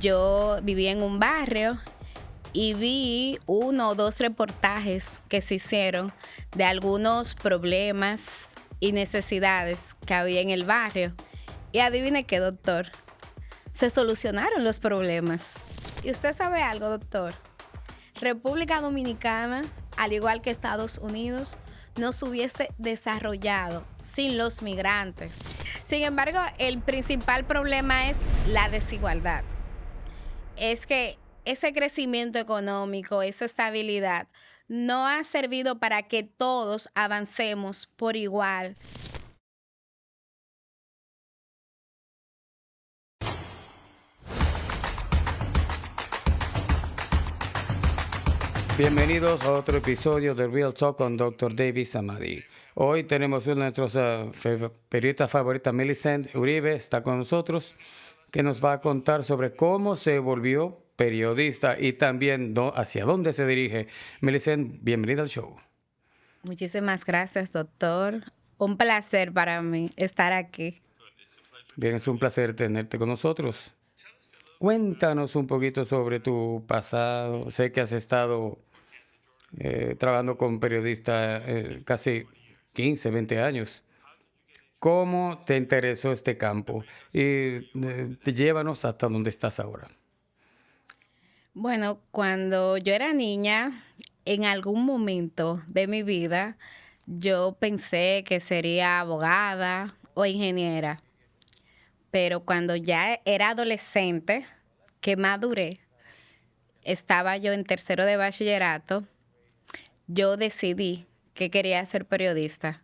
Yo vivía en un barrio y vi uno o dos reportajes que se hicieron de algunos problemas y necesidades que había en el barrio. Y adivine qué, doctor, se solucionaron los problemas. ¿Y usted sabe algo, doctor? República Dominicana, al igual que Estados Unidos, no se hubiese desarrollado sin los migrantes. Sin embargo, el principal problema es la desigualdad. Es que ese crecimiento económico, esa estabilidad, no ha servido para que todos avancemos por igual. Bienvenidos a otro episodio de Real Talk con Dr. David Samadi. Hoy tenemos uno de nuestros periodistas favoritas, Millicent Uribe, está con nosotros, que nos va a contar sobre cómo se volvió periodista y también hacia dónde se dirige. Millicent, bienvenida al show. Muchísimas gracias, doctor. Un placer para mí estar aquí. Bien, es un placer tenerte con nosotros. Cuéntanos un poquito sobre tu pasado. Sé que has estado trabajando con periodistas casi 15, 20 años. ¿Cómo te interesó este campo? Y llévanos hasta donde estás ahora. Bueno, cuando yo era niña, en algún momento de mi vida, yo pensé que sería abogada o ingeniera. Pero cuando ya era adolescente, que maduré, estaba yo en tercero de bachillerato, yo decidí que quería ser periodista.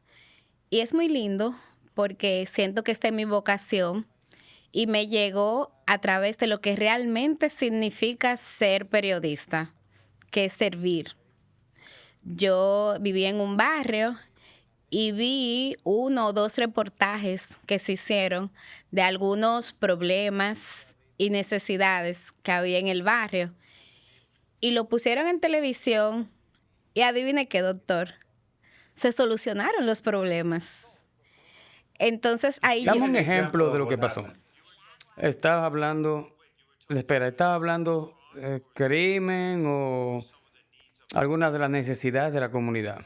Y es muy lindo porque siento que esta es mi vocación y me llegó a través de lo que realmente significa ser periodista, que es servir. Yo vivía en un barrio y vi uno o dos reportajes que se hicieron de algunos problemas y necesidades que había en el barrio. Y lo pusieron en televisión y adivine qué, doctor, se solucionaron los problemas. Entonces ahí Dame un ejemplo de lo que pasó. ¿Estabas hablando crimen o algunas de las necesidades de la comunidad?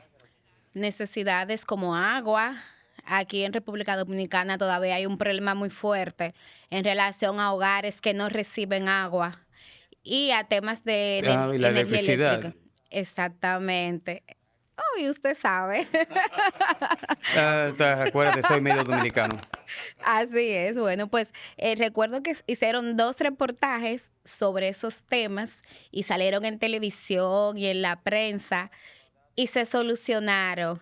necesidades como agua. Aquí en República Dominicana todavía hay un problema muy fuerte en relación a hogares que no reciben agua y a temas de Y la energía electricidad. eléctrica. Exactamente. Oh, y usted sabe. Recuérdate, soy medio dominicano. Así es. Bueno, pues recuerdo que hicieron dos reportajes sobre esos temas y salieron en televisión y en la prensa y se solucionaron.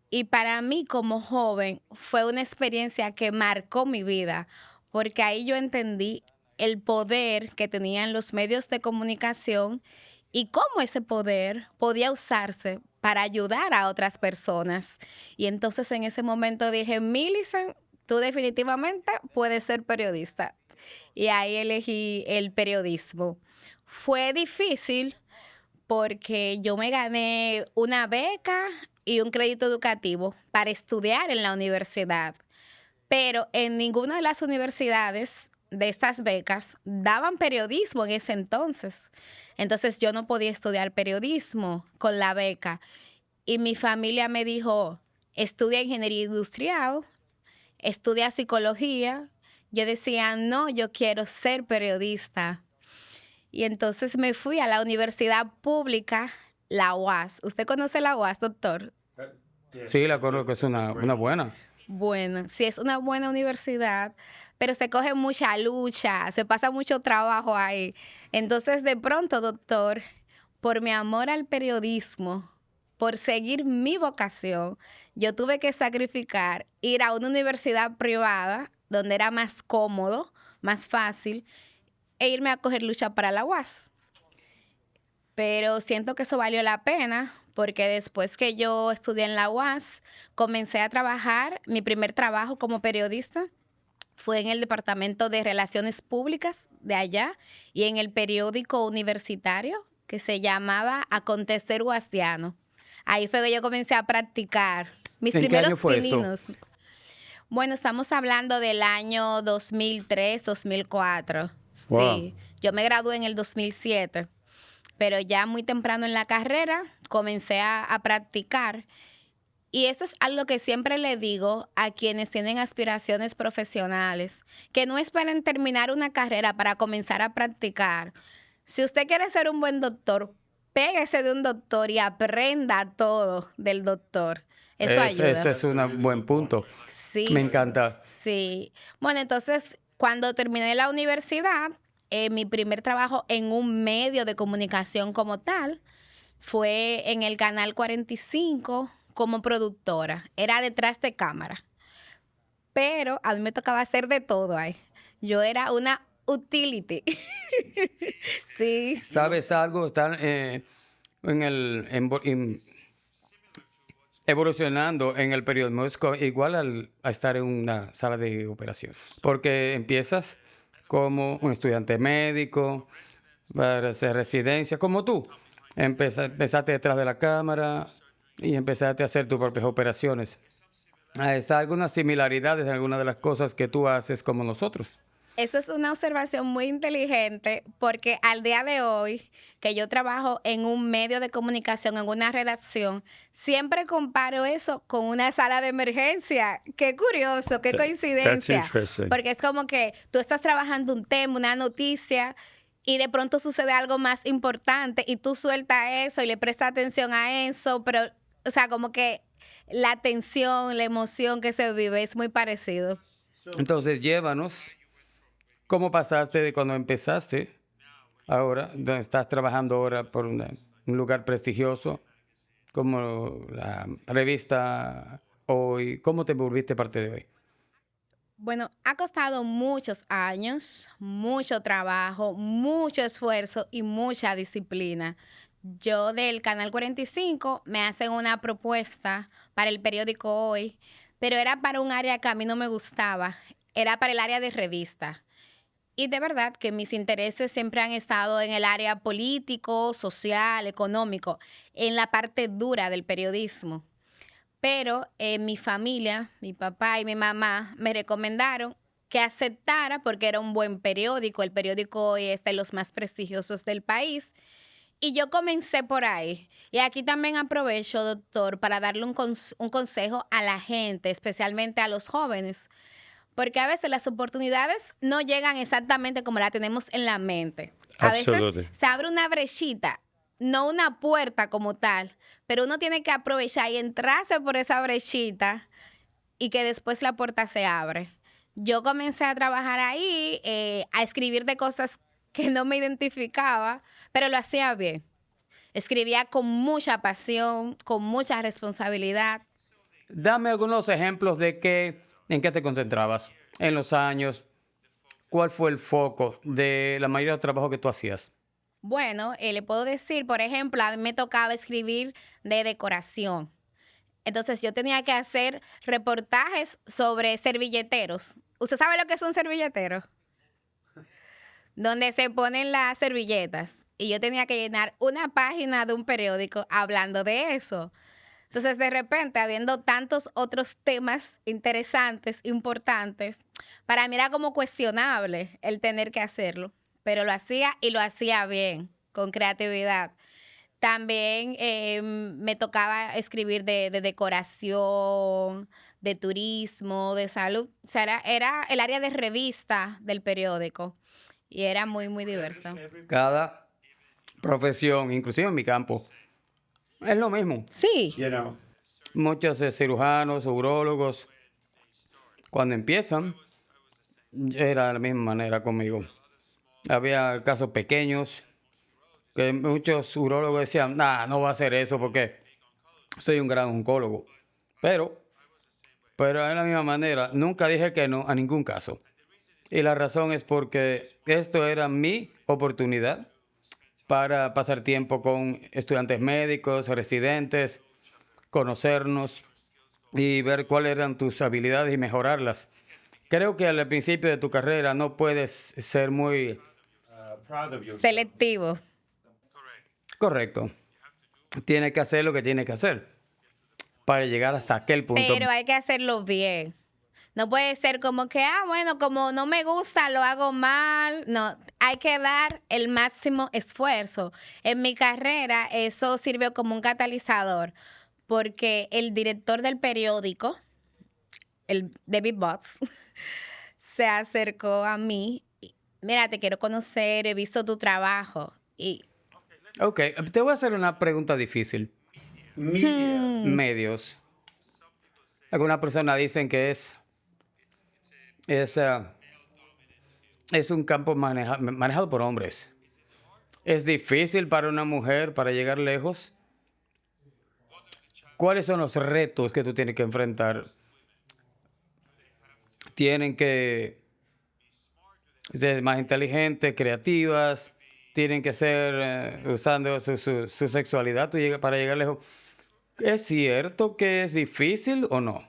Y para mí como joven fue una experiencia que marcó mi vida, porque ahí yo entendí el poder que tenían los medios de comunicación y cómo ese poder podía usarse para ayudar a otras personas. Y entonces en ese momento dije, Millicent, tú definitivamente puedes ser periodista. Y ahí elegí el periodismo. Fue difícil porque yo me gané una beca y un crédito educativo para estudiar en la universidad. Pero en ninguna de las universidades de estas becas daban periodismo en ese entonces. Entonces yo no podía estudiar periodismo con la beca. Y mi familia me dijo, estudia ingeniería industrial, estudia psicología. Yo decía, no, yo quiero ser periodista. Y entonces me fui a la universidad pública, la UAS. ¿Usted conoce la UAS, doctor? Sí, la conozco, es una buena. Bueno, sí, es una buena universidad, pero se coge mucha lucha, se pasa mucho trabajo ahí. Entonces, de pronto, doctor, por mi amor al periodismo, por seguir mi vocación, yo tuve que sacrificar ir a una universidad privada donde era más cómodo, más fácil, e irme a coger lucha para la UAS. Pero siento que eso valió la pena porque después que yo estudié en la UAS, comencé a trabajar. Mi primer trabajo como periodista fue en el Departamento de Relaciones Públicas de allá y en el periódico universitario que se llamaba Acontecer Guastiano. Ahí fue que yo comencé a practicar mis ¿En qué año primeros fue esto? pininos. Bueno, estamos hablando del año 2003, 2004. Wow. Sí, yo me gradué en el 2007, pero ya muy temprano en la carrera comencé a practicar. Y eso es algo que siempre le digo a quienes tienen aspiraciones profesionales, que no esperen terminar una carrera para comenzar a practicar. Si usted quiere ser un buen doctor, péguese de un doctor y aprenda todo del doctor. Eso ayuda. Ese es un buen punto. Sí, Me encanta. sí. Bueno, entonces, cuando terminé la universidad, mi primer trabajo en un medio de comunicación como tal fue en el Canal 45 como productora. Era detrás de cámara. Pero a mí me tocaba hacer de todo ahí. Yo era una utility. Sí. ¿Sabes algo? Están evolucionando en el periodismo. Es igual a estar en una sala de operación. Porque empiezas como un estudiante médico, para hacer residencia, como tú. Empezaste detrás de la cámara y empezaste a hacer tus propias operaciones. ¿Es algunas similaridades en algunas de las cosas que tú haces como nosotros? Eso es una observación muy inteligente porque al día de hoy, que yo trabajo en un medio de comunicación, en una redacción, siempre comparo eso con una sala de emergencia. Qué curioso, qué That's coincidencia. interesting. Porque es como que tú estás trabajando un tema, una noticia, y de pronto sucede algo más importante y tú sueltas eso y le prestas atención a eso, pero, o sea, como que la atención, la emoción que se vive es muy parecido. Entonces, llévanos. ¿Cómo pasaste de cuando empezaste ahora, donde estás trabajando ahora por un lugar prestigioso, como la revista Hoy? ¿Cómo te volviste parte de Hoy? Bueno, ha costado muchos años, mucho trabajo, mucho esfuerzo y mucha disciplina. Yo del Canal 45 me hacen una propuesta para el periódico Hoy, pero era para un área que a mí no me gustaba, era para el área de revista. Y de verdad que mis intereses siempre han estado en el área político, social, económico, en la parte dura del periodismo. Pero mi familia, mi papá y mi mamá me recomendaron que aceptara porque era un buen periódico. El periódico Hoy es de los más prestigiosos del país. Y yo comencé por ahí. Y aquí también aprovecho, doctor, para darle un consejo a la gente, especialmente a los jóvenes. Porque a veces las oportunidades no llegan exactamente como la tenemos en la mente. A veces Absolutely. se abre una brechita, no una puerta como tal, pero uno tiene que aprovechar y entrarse por esa brechita y que después la puerta se abre. Yo comencé a trabajar ahí, a escribir de cosas que no me identificaba, pero lo hacía bien. Escribía con mucha pasión, con mucha responsabilidad. Dame algunos ejemplos en qué te concentrabas en los años. ¿Cuál fue el foco de la mayoría del trabajo que tú hacías? Bueno, le puedo decir, por ejemplo, a mí me tocaba escribir de decoración. Entonces yo tenía que hacer reportajes sobre servilleteros. ¿Usted sabe lo que es un servilletero? Donde se ponen las servilletas. Y yo tenía que llenar una página de un periódico hablando de eso. Entonces, de repente, habiendo tantos otros temas interesantes, importantes, para mí era como cuestionable el tener que hacerlo, pero lo hacía y lo hacía bien, con creatividad. También me tocaba escribir de decoración, de turismo, de salud. O sea, era el área de revista del periódico y era muy, muy diversa. Cada profesión, inclusive en mi campo, es lo mismo. Sí, You know, Muchos cirujanos, urólogos, cuando empiezan, era de la misma manera conmigo. Había casos pequeños que muchos urólogos decían, nah, no va a hacer eso porque soy un gran oncólogo. Pero de la misma manera, nunca dije que no a ningún caso. Y la razón es porque esto era mi oportunidad para pasar tiempo con estudiantes médicos, residentes, conocernos y ver cuáles eran tus habilidades y mejorarlas. Creo que al principio de tu carrera no puedes ser muy proud of yourself. selectivo. correcto. Tienes que hacer lo que tienes que hacer para llegar hasta aquel punto. Pero hay que hacerlo bien. No puede ser como que, bueno, como no me gusta, lo hago mal. No, hay que dar el máximo esfuerzo. En mi carrera, eso sirvió como un catalizador, porque el director del periódico, el David Botts, se acercó a mí. Mira, te quiero conocer, he visto tu trabajo. Y Ok, te voy a hacer una pregunta difícil. Media. Medios. Algunas personas dicen que es, ah, es un campo manejado por hombres. ¿Es difícil para una mujer para llegar lejos? ¿Cuáles son los retos que tú tienes que enfrentar? Tienen que ser más inteligentes, creativas, tienen que ser usando su sexualidad para llegar lejos. ¿Es cierto que es difícil o no?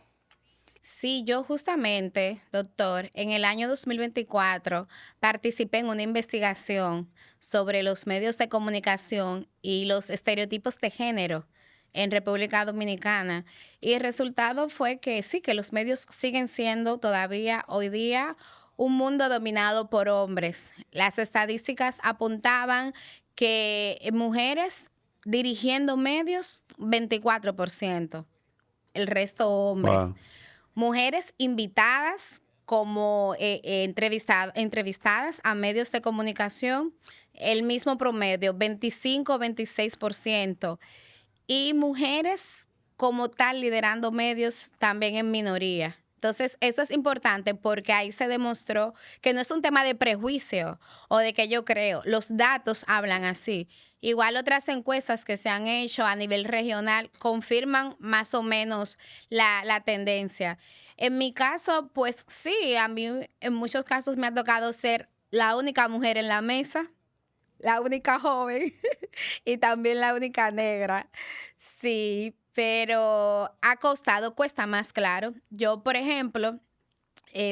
sí, yo justamente, doctor, en el año 2024 participé en una investigación sobre los medios de comunicación y los estereotipos de género en República Dominicana. Y el resultado fue que sí, que los medios siguen siendo todavía hoy día un mundo dominado por hombres. Las estadísticas apuntaban que mujeres dirigiendo medios, 24%, el resto hombres. Wow. Mujeres invitadas como entrevistadas a medios de comunicación, el mismo promedio, 25-26%. Y mujeres como tal liderando medios también en minoría. Entonces, eso es importante porque ahí se demostró que no es un tema de prejuicio o de que yo creo, los datos hablan así. Igual otras encuestas que se han hecho a nivel regional confirman más o menos la tendencia. En mi caso, pues sí, a mí en muchos casos me ha tocado ser la única mujer en la mesa, la única joven y también la única negra. Sí, pero ha costado, cuesta más, claro. Yo, por ejemplo,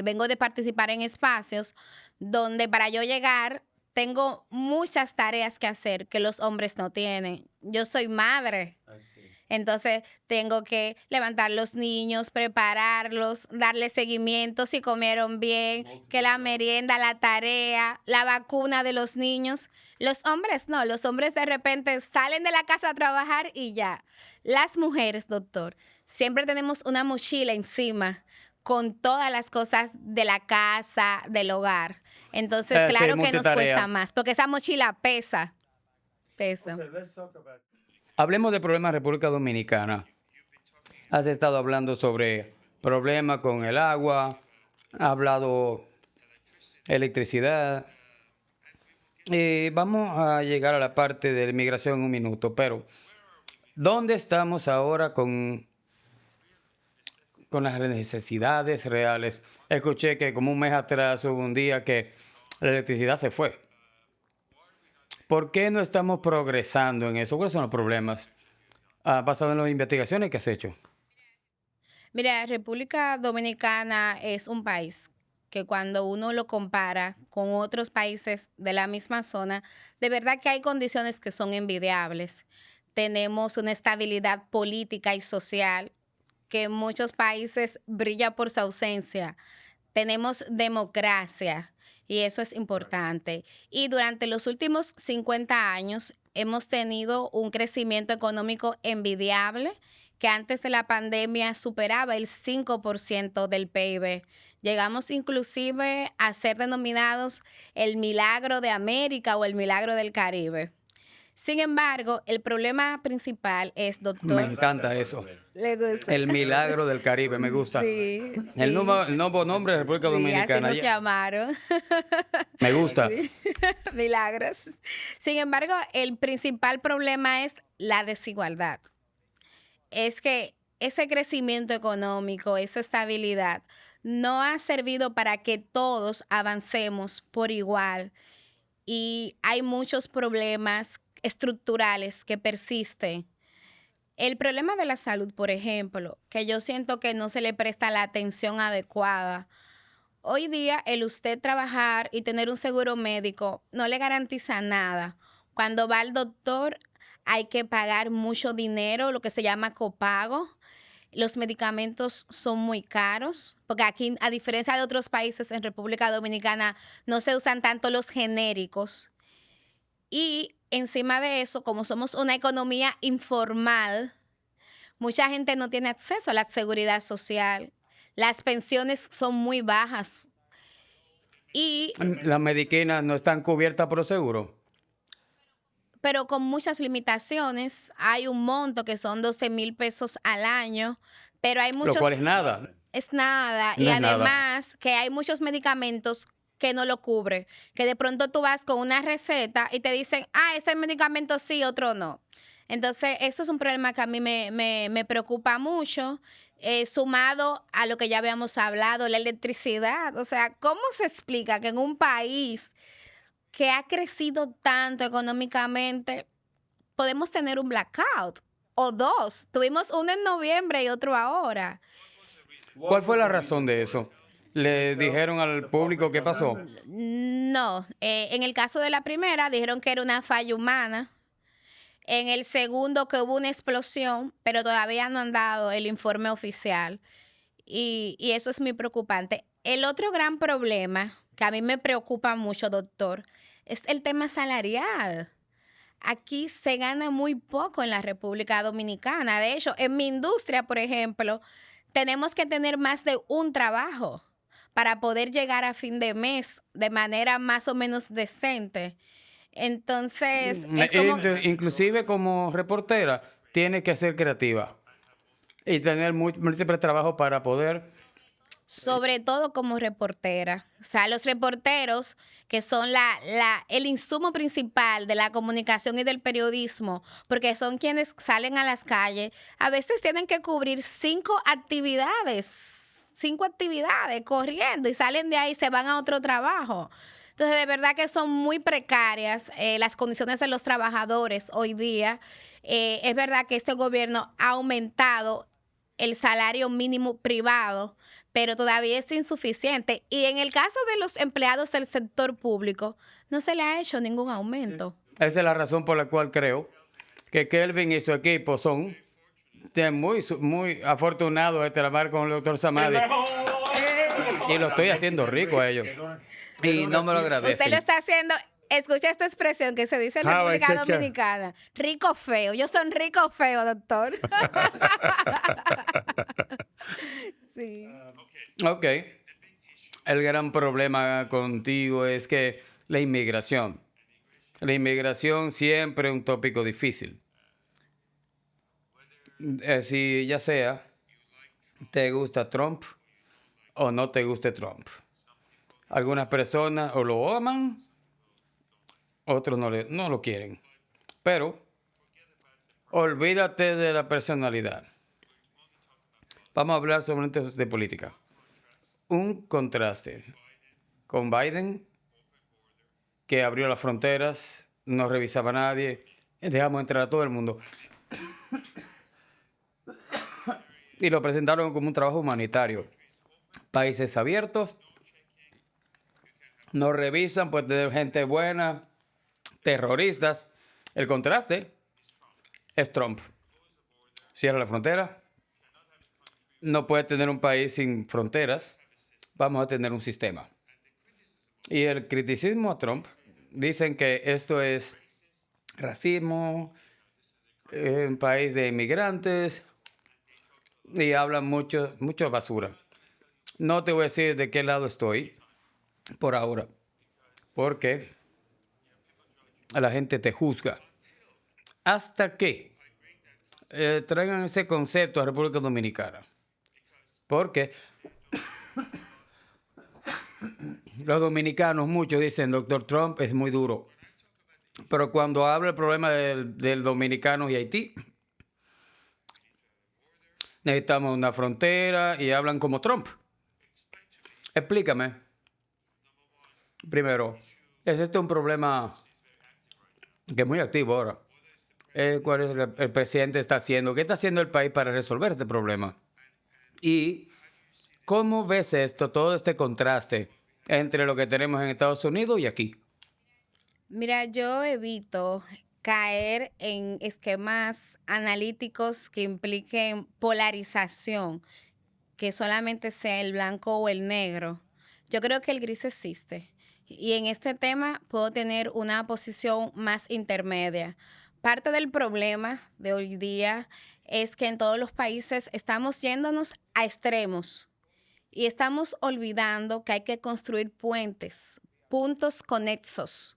vengo de participar en espacios donde para yo llegar tengo muchas tareas que hacer que los hombres no tienen. Yo soy madre. I see. Entonces tengo que levantar los niños, prepararlos, darles seguimiento si comieron bien, que la merienda, la tarea, la vacuna de los niños. Los hombres no, los hombres de repente salen de la casa a trabajar y ya. Las mujeres, doctor, siempre tenemos una mochila encima con todas las cosas de la casa, del hogar. Entonces, Sí, claro que nos multitarea. cuesta más, porque esa mochila pesa, pesa. Okay, let's talk about. Hablemos de problemas en República Dominicana. Has estado hablando sobre problemas con el agua, has hablado electricidad. Vamos a llegar a la parte de la inmigración en un minuto, pero ¿dónde estamos ahora con las necesidades reales? Escuché que como un mes atrás hubo un día que la electricidad se fue. ¿Por qué no estamos progresando en eso? ¿Cuáles son los problemas? Basado en las investigaciones que has hecho. Mira, República Dominicana es un país que cuando uno lo compara con otros países de la misma zona, de verdad que hay condiciones que son envidiables. Tenemos una estabilidad política y social que en muchos países brilla por su ausencia. Tenemos democracia y eso es importante. Y durante los últimos 50 años hemos tenido un crecimiento económico envidiable que antes de la pandemia superaba el 5% del PIB. Llegamos inclusive a ser denominados el milagro de América o el milagro del Caribe. Sin embargo, el problema principal es, Me doctor, encanta eso. le gusta. El milagro del Caribe, me gusta. Sí, El sí. nuevo nombre de República Sí, así Dominicana. nos llamaron. Me gusta. Sí. Milagros. Sin embargo, el principal problema es la desigualdad. Es que ese crecimiento económico, esa estabilidad, no ha servido para que todos avancemos por igual. Y hay muchos problemas estructurales que persisten. El problema de la salud, por ejemplo, que yo siento que no se le presta la atención adecuada. Hoy día, el usted trabajar y tener un seguro médico no le garantiza nada. Cuando va al doctor, hay que pagar mucho dinero, lo que se llama copago. Los medicamentos son muy caros, porque aquí, a diferencia de otros países en República Dominicana, no se usan tanto los genéricos. Y encima de eso, como somos una economía informal, mucha gente no tiene acceso a la seguridad social. Las pensiones son muy bajas. Y, Las medicinas no están cubiertas por seguro. pero con muchas limitaciones, hay un monto que son 12,000 pesos al año, pero hay Lo muchos, cual es nada. es nada. No Y es nada. además que hay muchos medicamentos que no lo cubre, que de pronto tú vas con una receta y te dicen, este medicamento sí, otro no. Entonces, eso es un problema que a mí me preocupa mucho, sumado a lo que ya habíamos hablado, la electricidad. O sea, ¿cómo se explica que en un país que ha crecido tanto económicamente podemos tener un blackout? O dos. Tuvimos uno en noviembre y otro ahora. ¿Cuál fue la razón de eso? ¿Le dijeron al público qué pasó? No, en el caso de la primera dijeron que era una falla humana. En el segundo que hubo una explosión, pero todavía no han dado el informe oficial. Y eso es muy preocupante. El otro gran problema que a mí me preocupa mucho, doctor, es el tema salarial. Aquí se gana muy poco en la República Dominicana. De hecho, en mi industria, por ejemplo, tenemos que tener más de un trabajo para poder llegar a fin de mes de manera más o menos decente. Entonces, es como, Inclusive como reportera, tiene que ser creativa y tener múltiples trabajos para poder... sobre todo como reportera. O sea, los reporteros, que son el insumo principal de la comunicación y del periodismo, porque son quienes salen a las calles, a veces tienen que cubrir 5 actividades corriendo y salen de ahí y se van a otro trabajo. Entonces, de verdad que son muy precarias las condiciones de los trabajadores hoy día. Es verdad que este gobierno ha aumentado el salario mínimo privado, pero todavía es insuficiente. Y en el caso de los empleados del sector público, no se le ha hecho ningún aumento. Esa es la razón por la cual creo que Kelvin y su equipo son muy afortunados de trabajar con el doctor Samadi. Y lo estoy haciendo rico a ellos. Y no me lo agradecen. Usted lo está haciendo. Escucha esta expresión que se dice en How I República take care. Dominicana. Rico feo. Yo soy rico feo, doctor. Sí. Ok. El gran problema contigo es que la inmigración siempre es un tópico difícil. Si ya sea te gusta Trump o no te guste Trump. Algunas personas o lo aman, otros no lo quieren. Pero olvídate de la personalidad. Vamos a hablar solamente de política. Un contraste con Biden, que abrió las fronteras, no revisaba a nadie, dejamos entrar a todo el mundo. Y lo presentaron como un trabajo humanitario. Países abiertos, no revisan, pues de gente buena, terroristas. El contraste es Trump. Cierra la frontera. No puede tener un país sin fronteras. Vamos a tener un sistema. Y el criticismo a Trump, dicen que esto es racismo, un país de inmigrantes, y hablan mucho basura. No te voy a decir de qué lado estoy por ahora, porque la gente te juzga. Hasta que traigan ese concepto a República Dominicana. Porque los dominicanos, muchos dicen, doctor Trump es muy duro. Pero cuando habla el problema del dominicano y Haití, necesitamos una frontera y hablan como Trump. Explícame. Primero, ¿es este un problema que es muy activo ahora? ¿Cuál es el presidente está haciendo? ¿Qué está haciendo el país para resolver este problema? ¿Y cómo ves esto, todo este contraste entre lo que tenemos en Estados Unidos y aquí? Mira, yo evito caer en esquemas analíticos que impliquen polarización, que solamente sea el blanco o el negro. Yo creo que el gris existe. Y en este tema puedo tener una posición más intermedia. Parte del problema de hoy día es que en todos los países estamos yéndonos a extremos y estamos olvidando que hay que construir puentes, puntos conexos.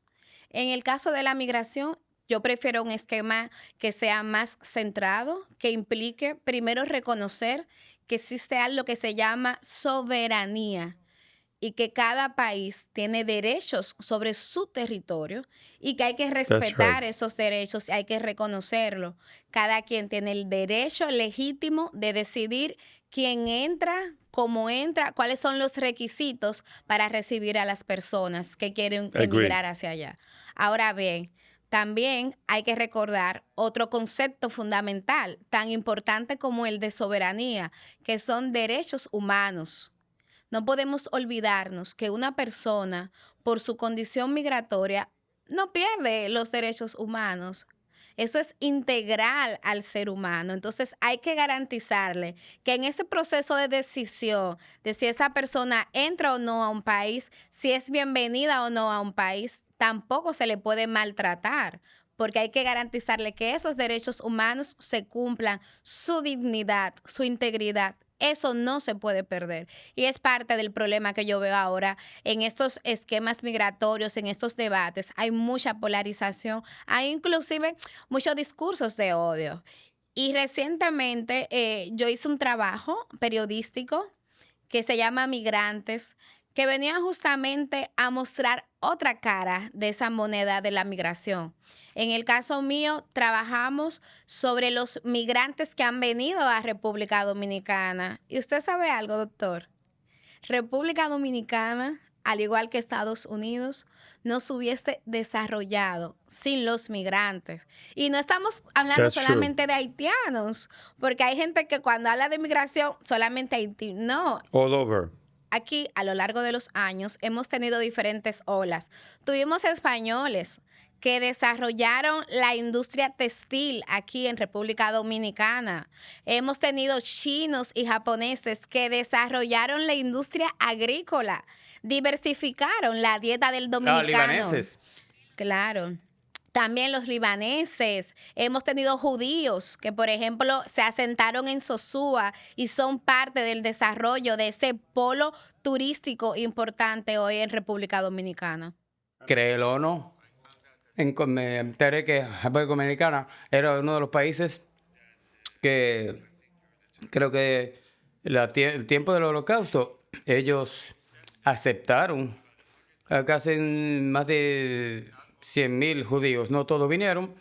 En el caso de la migración, yo prefiero un esquema que sea más centrado, que implique primero reconocer que existe algo que se llama soberanía y que cada país tiene derechos sobre su territorio y que hay que respetar esos derechos y hay que reconocerlo. Cada quien tiene el derecho legítimo de decidir quién entra, cómo entra, cuáles son los requisitos para recibir a las personas que quieren emigrar hacia allá. Ahora bien, también hay que recordar otro concepto fundamental, tan importante como el de soberanía, que son derechos humanos. No podemos olvidarnos que una persona, por su condición migratoria, no pierde los derechos humanos. Eso es integral al ser humano. Entonces hay que garantizarle que en ese proceso de decisión de si esa persona entra o no a un país, si es bienvenida o no a un país, tampoco se le puede maltratar, porque hay que garantizarle que esos derechos humanos se cumplan, su dignidad, su integridad. Eso no se puede perder. Y es parte del problema que yo veo ahora en estos esquemas migratorios, en estos debates. Hay mucha polarización, hay inclusive muchos discursos de odio. Y recientemente yo hice un trabajo periodístico que se llama Migrantes, que venía justamente a mostrar otra cara de esa moneda de la migración. En el caso mío, trabajamos sobre los migrantes que han venido a República Dominicana. ¿Y usted sabe algo, doctor? República Dominicana, al igual que Estados Unidos, no se hubiese desarrollado sin los migrantes. Y no estamos hablando solamente de haitianos, porque hay gente que cuando habla de migración, solamente Haití. No. All over. Aquí, a lo largo de los años, hemos tenido diferentes olas. Tuvimos españoles que desarrollaron la industria textil aquí en República Dominicana. Hemos tenido chinos y japoneses que desarrollaron la industria agrícola, diversificaron la dieta del dominicano. Libaneses. Claro. También los libaneses. Hemos tenido judíos que, por ejemplo, se asentaron en Sosúa y son parte del desarrollo de ese polo turístico importante hoy en República Dominicana. Créelo o no, me enteré que República Dominicana era uno de los países que creo que el tiempo del Holocausto ellos aceptaron a casi más de 100,000 judíos. No todos vinieron,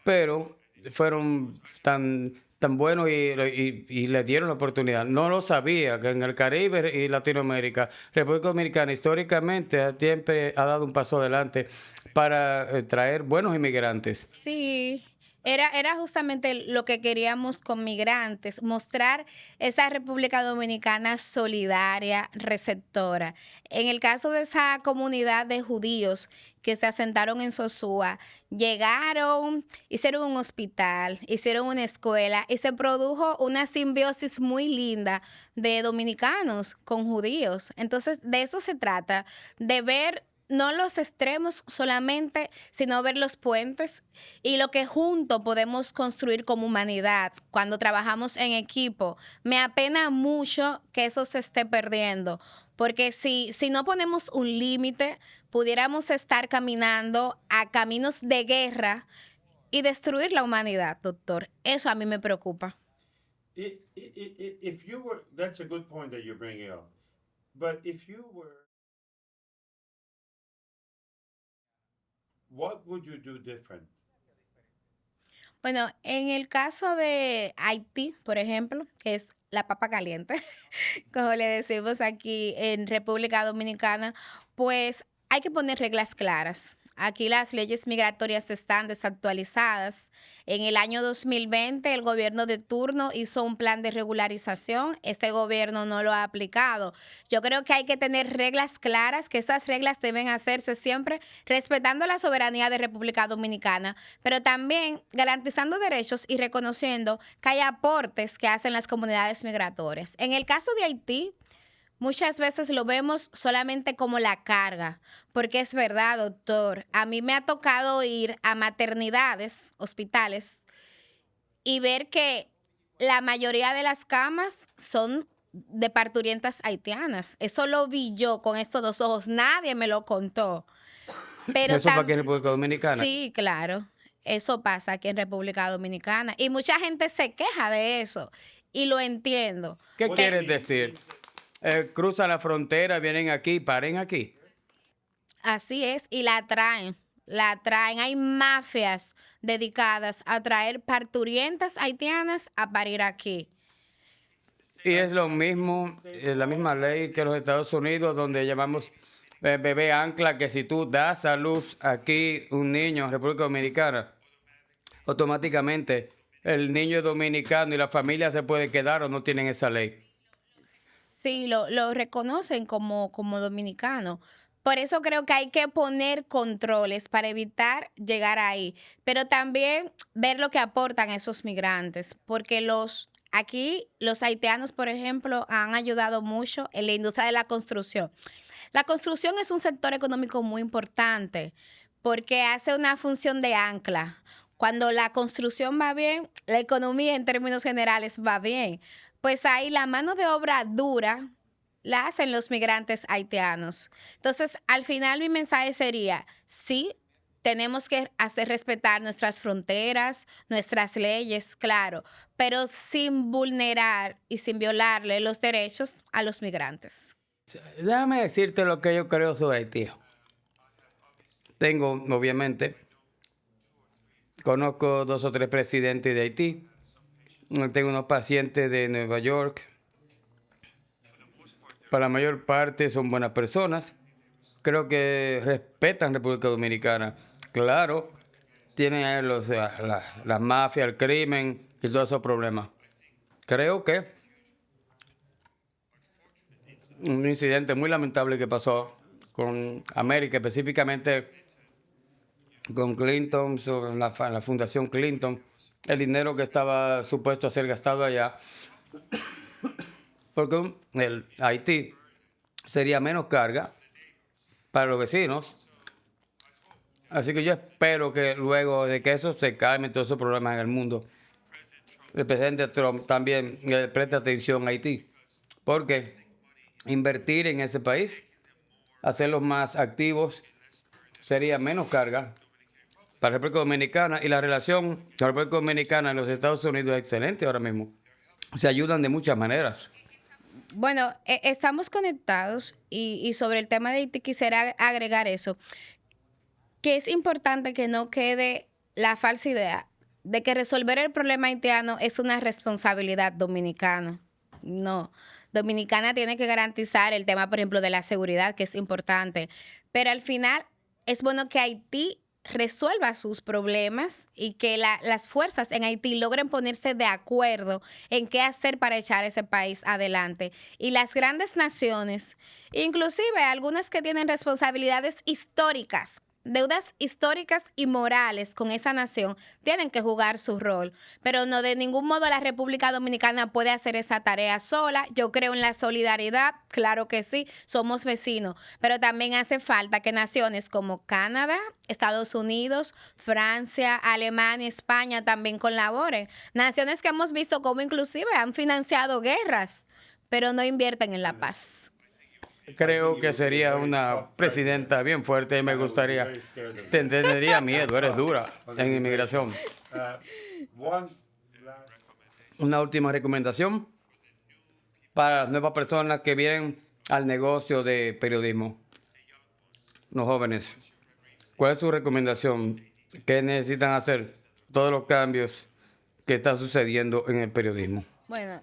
pero fueron tan buenos y le dieron la oportunidad. No lo sabía, que en el Caribe y Latinoamérica, República Dominicana históricamente siempre ha dado un paso adelante para traer buenos inmigrantes. Sí, era justamente lo que queríamos con migrantes, mostrar esa República Dominicana solidaria, receptora. En el caso de esa comunidad de judíos que se asentaron en Sosúa, llegaron, hicieron un hospital, hicieron una escuela y se produjo una simbiosis muy linda de dominicanos con judíos. Entonces, de eso se trata, de ver no los extremos solamente, sino ver los puentes y lo que juntos podemos construir como humanidad cuando trabajamos en equipo. Me apena mucho que eso se esté perdiendo, porque si no ponemos un límite, pudiéramos estar caminando a caminos de guerra y destruir la humanidad, doctor. Eso a mí me preocupa. If you were, that's a good point that you're bringing up. But if you were, what would you do different? Bueno, en el caso de Haití, por ejemplo, que es la papa caliente, como le decimos aquí en República Dominicana, pues hay que poner reglas claras. Aquí las leyes migratorias están desactualizadas. En el año 2020, el gobierno de turno hizo un plan de regularización. Este gobierno no lo ha aplicado. Yo creo que hay que tener reglas claras, que esas reglas deben hacerse siempre respetando la soberanía de República Dominicana, pero también garantizando derechos y reconociendo que hay aportes que hacen las comunidades migratorias. En el caso de Haití, muchas veces lo vemos solamente como la carga, porque es verdad, doctor. A mí me ha tocado ir a maternidades, hospitales, y ver que la mayoría de las camas son de parturientas haitianas. Eso lo vi yo con estos dos ojos. Nadie me lo contó. Pero Eso para aquí en República Dominicana. sí, claro. Eso pasa aquí en República Dominicana. Y mucha gente se queja de eso. Y lo entiendo. ¿Qué quieres decir? Cruzan la frontera, vienen aquí, paren aquí. Así es, y la traen, la traen. Hay mafias dedicadas a traer parturientas haitianas a parir aquí. Y es lo mismo, la misma ley que los Estados Unidos, donde llamamos bebé ancla, que si tú das a luz aquí un niño en República Dominicana, automáticamente el niño es dominicano y la familia se puede quedar o no tienen esa ley. Sí, lo reconocen como dominicano. Por eso creo que hay que poner controles para evitar llegar ahí, pero también ver lo que aportan esos migrantes, porque aquí los haitianos, por ejemplo, han ayudado mucho en la industria de la construcción. La construcción es un sector económico muy importante porque hace una función de ancla. Cuando la construcción va bien, la economía en términos generales va bien. Pues ahí la mano de obra dura la hacen los migrantes haitianos. Entonces, al final mi mensaje sería, sí, tenemos que hacer respetar nuestras fronteras, nuestras leyes, claro, pero sin vulnerar y sin violarle los derechos a los migrantes. Déjame decirte lo que yo creo sobre Haití. Tengo, obviamente, conozco 2 o 3 presidentes de Haití. Tengo unos pacientes de Nueva York. Para la mayor parte son buenas personas. Creo que respetan República Dominicana. Claro, tienen ahí la mafia, el crimen y todos esos problemas. Creo que un incidente muy lamentable que pasó con América, específicamente con Clinton, sobre la Fundación Clinton, el dinero que estaba supuesto a ser gastado allá, porque el Haití sería menos carga para los vecinos. Así que yo espero que luego de que eso se calme, todos esos problemas en el mundo, el presidente Trump también preste atención a Haití, porque invertir en ese país, hacerlos más activos, sería menos carga para la República Dominicana, y la relación con la República Dominicana y los Estados Unidos es excelente ahora mismo. Se ayudan de muchas maneras. Bueno, estamos conectados y sobre el tema de Haití quisiera agregar eso, que es importante que no quede la falsa idea de que resolver el problema haitiano es una responsabilidad dominicana. No, Dominicana tiene que garantizar el tema, por ejemplo, de la seguridad, que es importante, pero al final es bueno que Haití resuelva sus problemas y que las fuerzas en Haití logren ponerse de acuerdo en qué hacer para echar ese país adelante. Y las grandes naciones, inclusive algunas que tienen responsabilidades históricas, deudas históricas y morales con esa nación, tienen que jugar su rol, pero no, de ningún modo la República Dominicana puede hacer esa tarea sola. Yo creo en la solidaridad, claro que sí, somos vecinos, pero también hace falta que naciones como Canadá, Estados Unidos, Francia, Alemania, España también colaboren. Naciones que hemos visto cómo inclusive han financiado guerras, pero no invierten en la paz. Creo que sería una presidenta bien fuerte y me gustaría. Tendría miedo, eres dura en inmigración. Una última recomendación para las nuevas personas que vienen al negocio de periodismo, los jóvenes. ¿Cuál es su recomendación? ¿Qué necesitan hacer? Todos los cambios que están sucediendo en el periodismo. Bueno,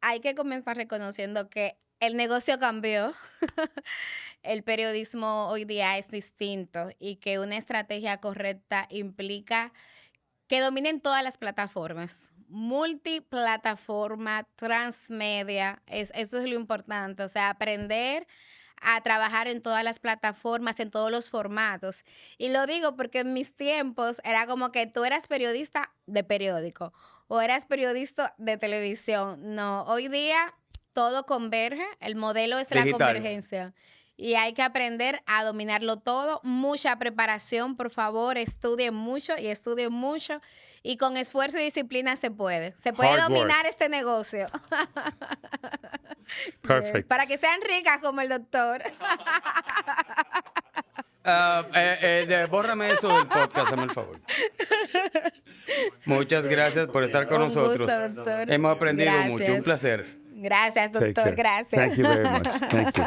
hay que comenzar reconociendo que El negocio cambió. El periodismo hoy día es distinto y que una estrategia correcta implica que dominen todas las plataformas. Multiplataforma, transmedia, eso es lo importante. O sea, aprender a trabajar en todas las plataformas, en todos los formatos. Y lo digo porque en mis tiempos era como que tú eras periodista de periódico o eras periodista de televisión. No, hoy día todo converge, el modelo es la Digital. convergencia. Y hay que aprender a dominarlo todo. Mucha preparación, por favor, estudien mucho y estudien mucho. Y con esfuerzo y disciplina se puede. Se puede Hard work. dominar este negocio. Perfect. Para que sean ricas como el doctor. Bórrame eso del podcast, hazme el favor. Muchas gracias por estar con Un nosotros. gusto, doctor. Hemos aprendido Gracias. mucho, un placer. Gracias, Take doctor. care. Gracias. Thank you very much. Thank you.